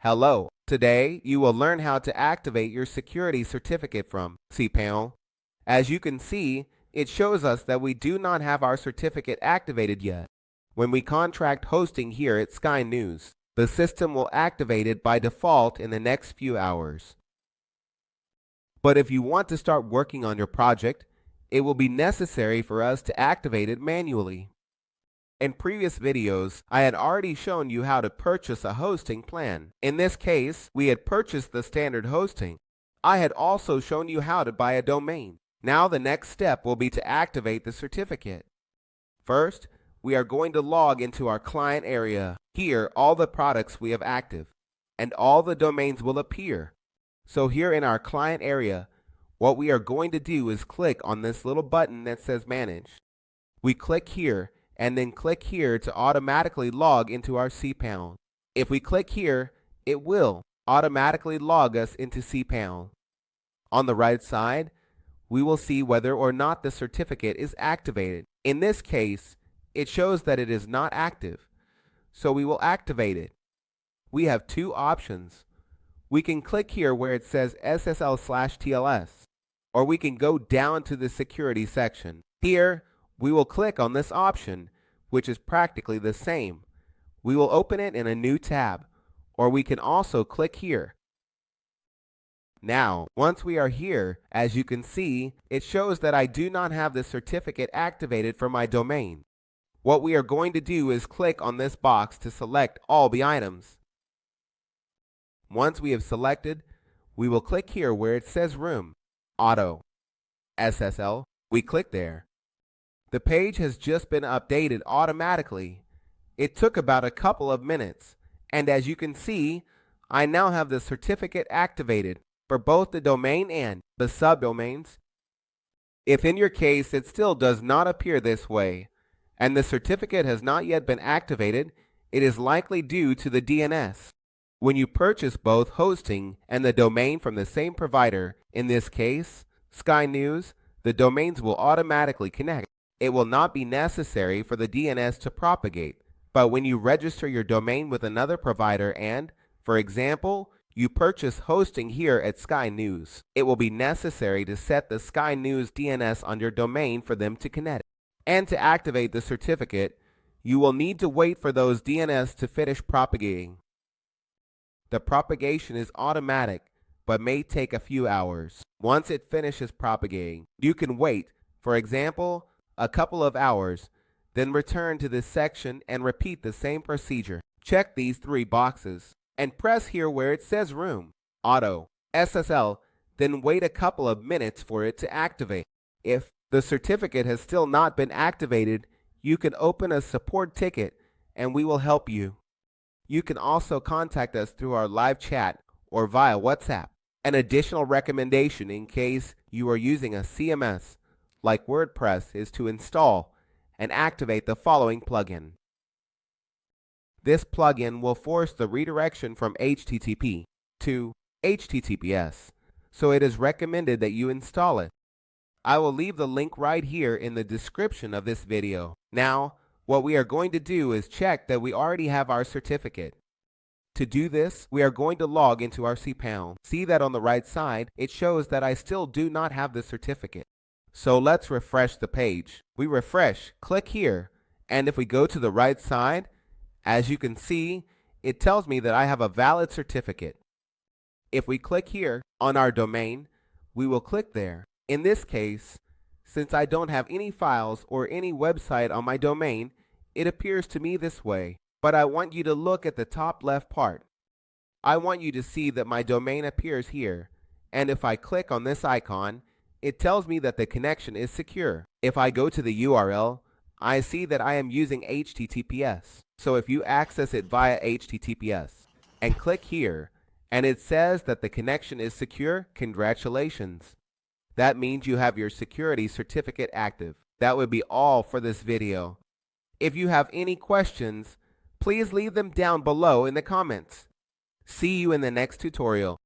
Hello. Today, you will learn how to activate your security certificate from cPanel. As you can see, it shows us that we do not have our certificate activated yet. When we contract hosting here at Sky News, the system will activate it by default in the next few hours. But if you want to start working on your project, it will be necessary for us to activate it manually. In previous videos, I had already shown you how to purchase a hosting plan. In this case, we had purchased the standard hosting. I had also shown you how to buy a domain. Now the next step will be to activate the certificate. First, we are going to log into our client area. Here, all the products we have active, and all the domains will appear. So here in our client area, what we are going to do is click on this little button that says Manage. We click here, and then click here to automatically log into our cPanel. If we click here, it will automatically log us into cPanel. On the right side, we will see whether or not the certificate is activated. In this case, it shows that it is not active, so we will activate it. We have two options. We can click here where it says SSL/TLS, or we can go down to the security section. Here, we will click on this option, which is practically the same. We will open it in a new tab, or we can also click here. Now, once we are here, as you can see, it shows that I do not have the certificate activated for my domain. What we are going to do is click on this box to select all the items. Once we have selected, we will click here where it says Room, Auto, SSL. We click there. The page has just been updated automatically. It took about a couple of minutes, and as you can see, I now have the certificate activated for both the domain and the subdomains. If in your case it still does not appear this way, and the certificate has not yet been activated, it is likely due to the DNS. When you purchase both hosting and the domain from the same provider, in this case, Sky News, the domains will automatically connect. It will not be necessary for the DNS to propagate, but when you register your domain with another provider and, for example, you purchase hosting here at Sky News, it will be necessary to set the Sky News DNS on your domain for them to connect. And to activate the certificate, you will need to wait for those DNS to finish propagating. The propagation is automatic, but may take a few hours. Once it finishes propagating, you can wait, for example, a couple of hours, then return to this section and repeat the same procedure. Check these three boxes and press here where it says Room, Auto, SSL, then wait a couple of minutes for it to activate. If the certificate has still not been activated, you can open a support ticket and we will help you. You can also contact us through our live chat or via WhatsApp. An additional recommendation in case you are using a CMS like WordPress is to install and activate the following plugin. This plugin will force the redirection from HTTP to HTTPS, so it is recommended that you install it. I will leave the link right here in the description of this video. Now, what we are going to do is check that we already have our certificate. To do this, we are going to log into our cPanel. See that on the right side, it shows that I still do not have the certificate. So let's refresh the page. We refresh, click here, and if we go to the right side, as you can see, it tells me that I have a valid certificate. If we click here on our domain, we will click there. In this case, since I don't have any files or any website on my domain, it appears to me this way. But I want you to look at the top left part. I want you to see that my domain appears here, and if I click on this icon, it tells me that the connection is secure. If I go to the URL, I see that I am using HTTPS. So if you access it via HTTPS and click here, and it says that the connection is secure, congratulations. That means you have your security certificate active. That would be all for this video. If you have any questions, please leave them down below in the comments. See you in the next tutorial.